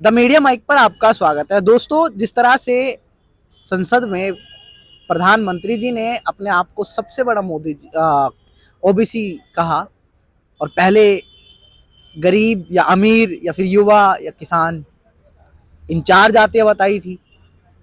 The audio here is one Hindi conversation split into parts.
द मीडिया माइक पर आपका स्वागत है। दोस्तों, जिस तरह से संसद में प्रधानमंत्री जी ने अपने आप को सबसे बड़ा मोदी ओबीसी कहा और पहले गरीब या अमीर या फिर युवा या किसान इन चार जातियां बताई थी,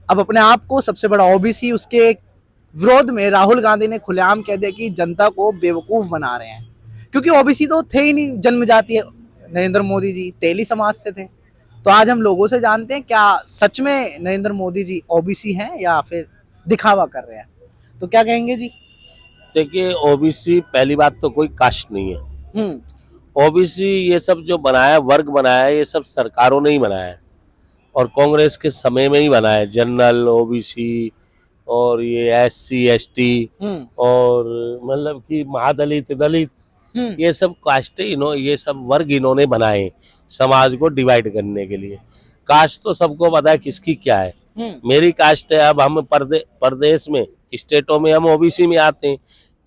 अब अपने आप को सबसे बड़ा ओबीसी उसके विरोध में राहुल गांधी ने खुलेआम कह दिया कि जनता को बेवकूफ बना रहे हैं, क्योंकि ओबीसी तो थे ही नहीं जन्म जाति। नरेंद्र मोदी जी तेली समाज से थे। तो आज हम लोगों से जानते हैं क्या सच में नरेंद्र मोदी जी ओबीसी हैं या फिर दिखावा कर रहे हैं। तो क्या कहेंगे जी? देखिए, ओबीसी पहली बात तो कोई कास्ट नहीं है। ओबीसी ये सब जो बनाया, वर्ग बनाया, ये सब सरकारों ने ही बनाया है और कांग्रेस के समय में ही बनाया है। जनरल, ओबीसी और ये एससी, एसटी और मतलब कि महादलित, दलित, ये सब कास्ट ये सब वर्ग इन्होंने बनाए समाज को डिवाइड करने के लिए। कास्ट तो सबको पता है किसकी क्या है। मेरी कास्ट है। अब हम प्रदेश में, स्टेटों में हम ओबीसी में आते हैं,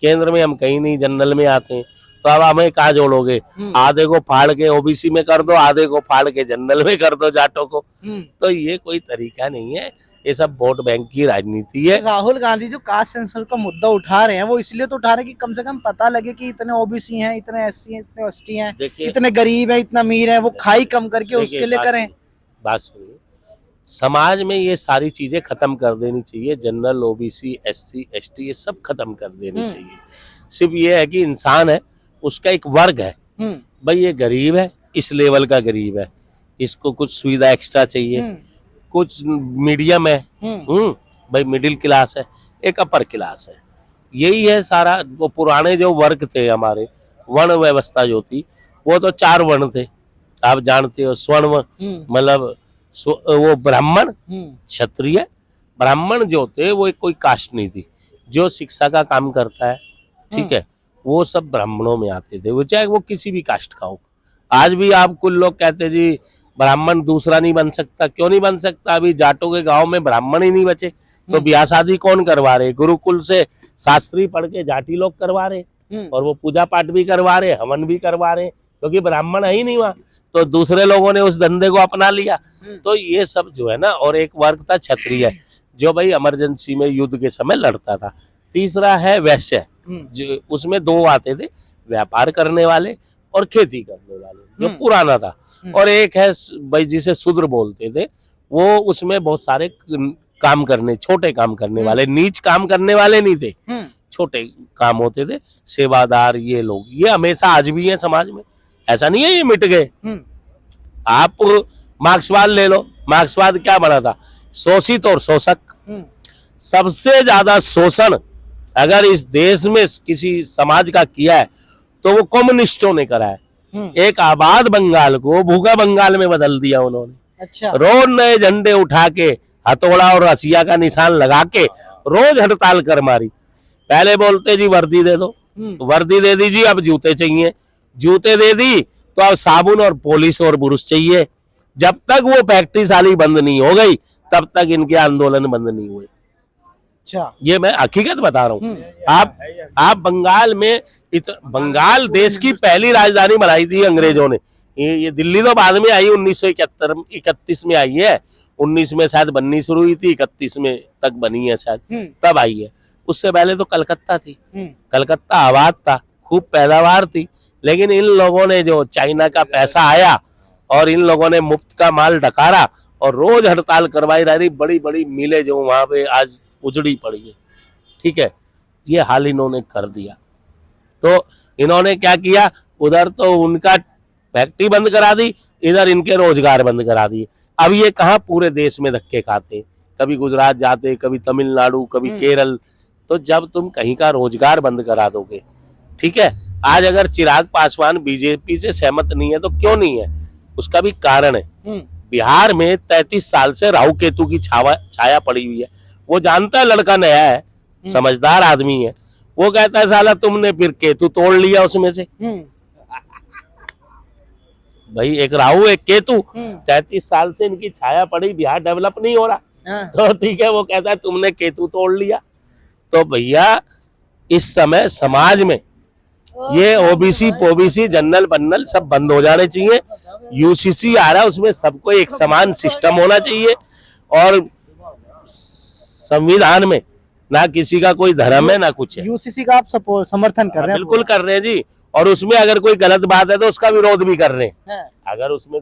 केंद्र में हम कहीं नहीं जनरल में आते हैं। तो अब हमें कहाँ जोड़ोगे? आधे को फाड़ के ओबीसी में कर दो, आधे को फाड़ के जनरल में कर दो, जाटों को। तो ये कोई तरीका नहीं है, ये सब वोट बैंक की राजनीति है। राहुल गांधी जो कास्ट सेंसर का मुद्दा उठा रहे हैं वो इसलिए तो उठा रहे हैं कि कम से कम पता लगे कि इतने ओबीसी हैं, इतने एससी हैं, इतने एसटी हैं, इतने गरीब हैं, इतना अमीर है, वो खाई कम करके उसके लिए करें। बात सुनिए, समाज में ये सारी चीजें खत्म कर देनी चाहिए। जनरल, ओबीसी, एससी, एसटी ये सब खत्म कर देनी चाहिए। सिर्फ ये है कि इंसान है, उसका एक वर्ग है। भाई ये गरीब है, इस लेवल का गरीब है, इसको कुछ सुविधा एक्स्ट्रा चाहिए। कुछ मीडियम है, भाई मिडिल क्लास है, एक अपर क्लास है। यही है सारा। वो पुराने जो वर्ग थे हमारे, वर्ण व्यवस्था जो थी, वो तो 4 वर्ण थे, आप जानते हो। स्वर्ण मतलब वो ब्राह्मण, क्षत्रिय। ब्राह्मण जो थे वो एक कोई कास्ट नहीं थी। जो शिक्षा का काम करता है, ठीक है, वो सब ब्राह्मणों में आते थे, वो चाहे वो किसी भी कास्ट का हो। आज भी आप कुछ लोग कहते जी ब्राह्मण दूसरा नहीं बन सकता। क्यों नहीं बन सकता? अभी जाटों के गांव में ब्राह्मण ही नहीं बचे, तो ब्याह शादी कौन करवा रहे? गुरुकुल से शास्त्री पढ़ के जाटी लोग करवा रहे, और वो पूजा पाठ भी करवा रहे, हवन भी करवा रहे, क्योंकि ब्राह्मण है ही नहीं वहां। तो दूसरे लोगों ने उस धंधे को अपना लिया। तो ये सब जो है ना, और एक वर्ग था क्षत्रिय, जो भाई इमरजेंसी में युद्ध के समय लड़ता था। तीसरा है वैश्य, जो उसमें 2 आते थे, व्यापार करने वाले और खेती करने वाले, जो पुराना था। और एक है भाई जिसे शूद्र बोलते थे, वो उसमें बहुत सारे काम करने, छोटे काम करने वाले, नीच काम करने वाले नहीं थे, छोटे काम होते थे, सेवादार। ये लोग ये हमेशा आज भी है समाज में, ऐसा नहीं है ये मिट गए। आप मार्क्सवाद ले लो, मार्क्सवाद क्या बना था? शोषित और शोषक। सबसे ज्यादा शोषण अगर इस देश में किसी समाज का किया है तो वो कम्युनिस्टों ने करा है। एक आबाद बंगाल को भूखा बंगाल में बदल दिया उन्होंने। अच्छा। रोज नए झंडे उठा के, हथौड़ा और रसिया का निशान लगा के रोज हड़ताल कर मारी। पहले बोलते जी वर्दी दे दो, वर्दी दे दी जी, अब जूते चाहिए, जूते दे दी तो अब साबुन और पुलिस और बुरुश चाहिए। जब तक वो फैक्ट्री साली बंद नहीं हो गई तब तक इनके आंदोलन बंद नहीं हुए। अच्छा, ये मैं हकीकत बता रहा हूँ। आप बंगाल में, बंगाल देश की पहली राजधानी बनाई थी अंग्रेजों ने। ये दिल्ली तो बाद में आई, 1931 में आई है। 19 में शायद बननी शुरू हुई थी, 31 में तक बनी है शायद, तब आई है। उससे पहले तो कलकत्ता थी। कलकत्ता आबाद था, खूब पैदावार थी, लेकिन इन लोगों ने जो चाइना का पैसा आया और इन लोगों ने मुफ्त का माल डकारा और रोज हड़ताल करवाई रही। बड़ी बड़ी मिलें जो वहां पे आज उजड़ी पड़ी है, ठीक है, ये हाल इन्होंने कर दिया। तो इन्होंने क्या किया? उधर तो उनका फैक्ट्री बंद करा दी, इधर इनके रोजगार बंद करा दिए। अब ये कहाँ पूरे देश में धक्के खाते, कभी गुजरात जाते, कभी तमिलनाडु, कभी केरल। तो जब तुम कहीं का रोजगार बंद करा दोगे, ठीक है, आज अगर चिराग पासवान बीजेपी से सहमत नहीं है तो क्यों नहीं है? उसका भी कारण है। बिहार में 33 साल से राहु केतु की छाया पड़ी हुई है। वो जानता है लड़का नया है, समझदार आदमी है। वो कहता है साला तुमने फिर केतु तोड़ लिया उसमें से। भाई एक राहु एक केतु, 33 साल से इनकी छाया पड़ी, बिहार डेवलप नहीं हो रहा। तो ठीक है, वो कहता है तुमने केतु तोड़ लिया। तो भैया इस समय समाज में ये ओबीसी जनरल बनरल सब बंद हो जाने चाहिए। यूसीसी आ रहा है, उसमें सबको एक समान सिस्टम होना चाहिए और संविधान में ना किसी का कोई धर्म है ना कुछ है। यूसीसी का आप सपोर्ट समर्थन कर रहे हैं? बिल्कुल कर रहे हैं जी, और उसमें अगर कोई गलत बात है तो उसका विरोध भी कर रहे हैं। हैं। अगर उसमें